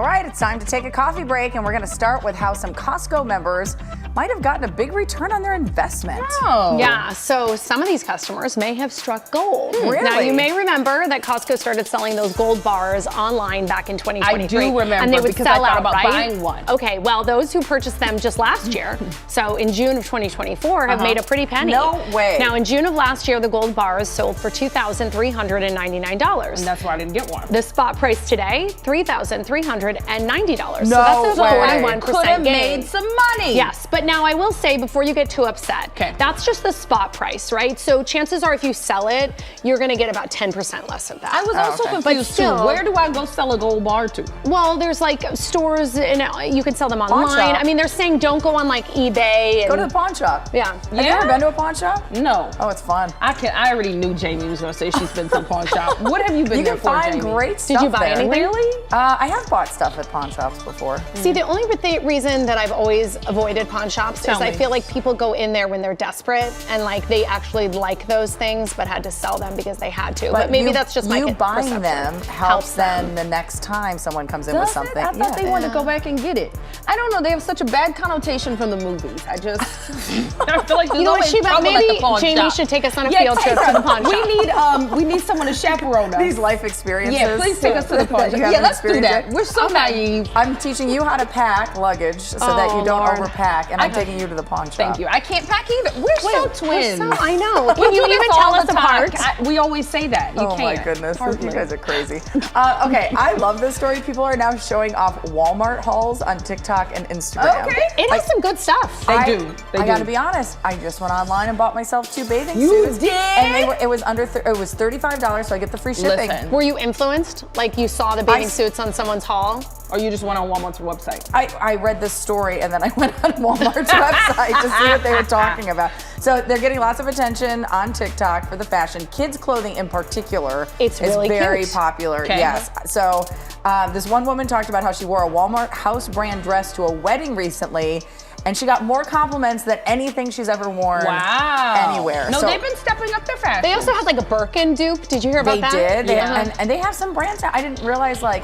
All right, it's time to take a coffee break, and we're going to start with how some Costco members might have gotten a big return on their investment. Oh. Yeah, so some of these customers may have struck gold. Really? Now, you may remember that Costco started selling those gold bars online back in 2023. I do remember, and they would because sell I thought out, about right? buying one. Okay, well, those who purchased them just last year, so in June of 2024, have made a pretty penny. No way. Now, in June of last year, the gold bars sold for $2,399. And that's why I didn't get one. The spot price today, $3,390. No so that's a way. 41% Could have gain. made some money. Yes, but now I will say, before you get too upset, that's just the spot price, right? So chances are if you sell it, you're gonna get about 10% less of that. I was also confused too. Where do I go sell a gold bar to? Well, there's like stores, and you can sell them online. I mean, they're saying don't go on like eBay. Go to the pawn shop. Yeah. Have you ever been to a pawn shop? No. Oh, it's fun. I already knew Jamie was gonna say she's been to a pawn shop. What have you been there for, You can Jamie? find great stuff. Did you buy there. anything? Really? I have bought stuff at pawn shops before. See, the only reason that I've always avoided pawn shops is I me. feel like people go in there when they're desperate and like they actually like those things but had to sell them because they had to. But maybe that's just my You buying perception. them helps them the next time someone comes in with something. I thought they wanted to go back and get it. I don't know. They have such a bad connotation from the movies. I just I feel like there's You know what, always Sheba? trouble at Maybe the pawn Jamie shop. should take us on a field trip to the pawn shop. We need someone to chaperone us. These life experiences. Yeah, please take us to the pawn shop. You haven't Yeah, let's do experienced that. yet? We're so naive. I'm teaching you how to pack luggage so that you don't Lord. overpack, and I'm taking you to the pawn shop. Thank you. I can't pack either. We're so twins. I know. We Can you do this even all tell the us apart? time. We always say that. You Oh can't. my goodness, Hardly. you guys are crazy. Okay, I love this story. People are now showing off Walmart hauls on TikTok and Instagram. Okay. It has some good stuff. They do. They I do. gotta be honest. I just went online and bought myself 2 bathing You suits. did? And it was it was $35, so I get the free shipping. Listen. Were you influenced? Like you saw the bathing suits on someone's haul? Or you just went on Walmart's website. I read this story and then I went on Walmart's website to see what they were talking about. So they're getting lots of attention on TikTok for the fashion. Kids clothing in particular It's is really very cute. popular. Okay. Yes. So this one woman talked about how she wore a Walmart house brand dress to a wedding recently, and she got more compliments than anything she's ever worn anywhere. No, So they've been stepping up their fashion. They also had like a Birkin dupe. Did you hear about they that? did. They Yeah. and they have some brands now. I didn't realize like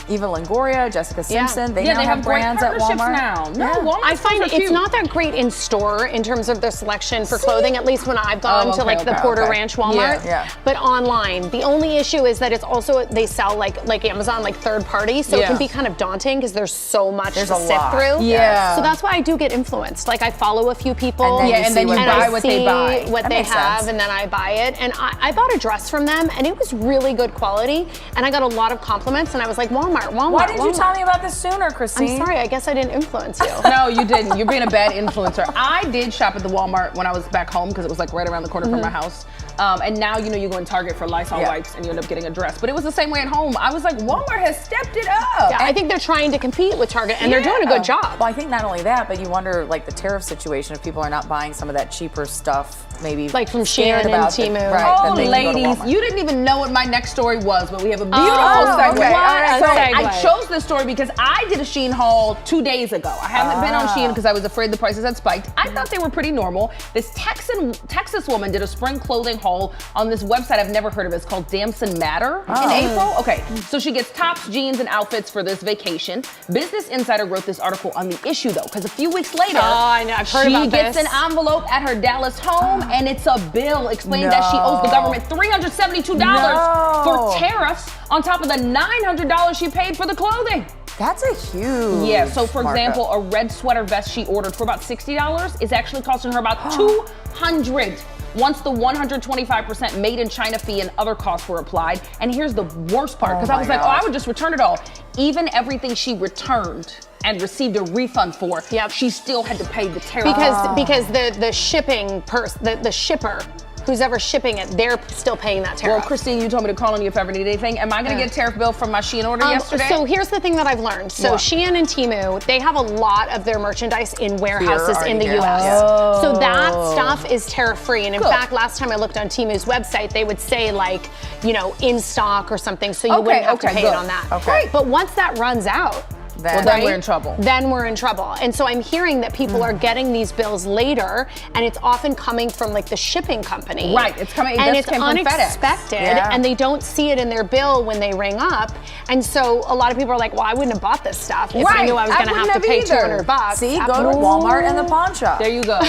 Eva Longoria, Jessica Simpson. They yeah, now they have great brands at partnerships Walmart now. No, Yeah. Walmart I find stores are it's cute. not that great in store in terms of their selection for clothing, at least when I've gone to like the Porter Ranch Walmart. Yeah. But online, the only issue is that it's also, they sell like Amazon, like third party, so it can be kind of daunting because there's so much There's to a sift lot. through. Yeah. So that's why I do get influenced. Like I follow a few people. And then you Yeah, and then see you what buy I what see they buy. what That they makes have, sense. and then I buy it. And I bought a dress from them, and it was really good quality. And I got a lot of compliments, and I was like, Walmart. Why didn't you tell me about this sooner, Christine? I'm sorry, I guess I didn't influence you. No, you didn't. You're being a bad influencer. I did shop at the Walmart when I was back home because it was like right around the corner from my house. And now, you go in Target for Lysol wipes and you end up getting a dress. But it was the same way at home. I was like, Walmart has stepped it up. Yeah, I think they're trying to compete with Target, and they're doing a good job. Well, I think not only that, but you wonder, like, the tariff situation, if people are not buying some of that cheaper stuff, maybe Like from scared Shein and about Temu. Right, Oh, then they can go to ladies, Walmart. you didn't even know what my next story was, but we have a beautiful Oh, segue. okay. All right, So segue. I chose this story because I did a Shein haul 2 days ago. I haven't been on Shein because I was afraid the prices had spiked. I thought they were pretty normal. This Texas woman did a spring clothing haul on this website I've never heard of. It's called Damson Matter in April. Okay, so she gets tops, jeans, and outfits for this vacation. Business Insider wrote this article on the issue though, because a few weeks later, I know, I've heard she about gets this. an envelope at her Dallas home, and it's a bill explaining that she owes the government $372 for tariffs on top of the $900 she paid for the clothing. That's a huge Yeah, so for markup. example, a red sweater vest she ordered for about $60 is actually costing her about $200 once the 125% made in China fee and other costs were applied. And here's the worst part, because I was like, oh, I would just return it all. Even everything she returned and received a refund for, she still had to pay the tariff. Because the shipping the shipper who's ever shipping it, they're still paying that tariff. Well, Christine, you told me to call on you if I ever need anything. Am I going to get a tariff bill from my Shein order yesterday? So here's the thing that I've learned. So Shein and Temu, they have a lot of their merchandise in warehouses in the US. Yeah. So that stuff is tariff-free. And in fact, last time I looked on Temu's website, they would say like, in stock or something, so you wouldn't have to pay it on that. Okay. But once that runs out, then we're in trouble. Then we're in trouble. And so I'm hearing that people are getting these bills later, and it's often coming from like the shipping company. Right, it's coming, and it's came from FedEx. unexpected, and they don't see it in their bill when they ring up. And so a lot of people are like, well, I wouldn't have bought this stuff if I knew I was gonna have to pay $200. See, go to Walmart and the pawn shop. There you go.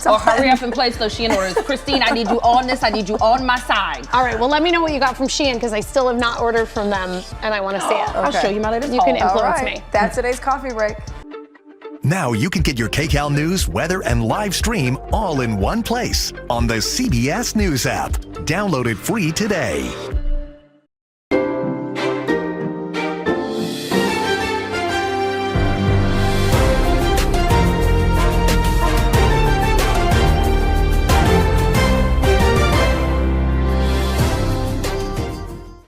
Or hurry up and place those Shein orders. Christine, I need you on this. I need you on my side. All right, well, let me know what you got from Shein, because I still have not ordered from them, and I want to see it. Okay. I'll show you my latest You can haul. influence me. That's today's coffee break. Now you can get your Kcal news, weather, and live stream all in one place on the CBS News app. Download it free today.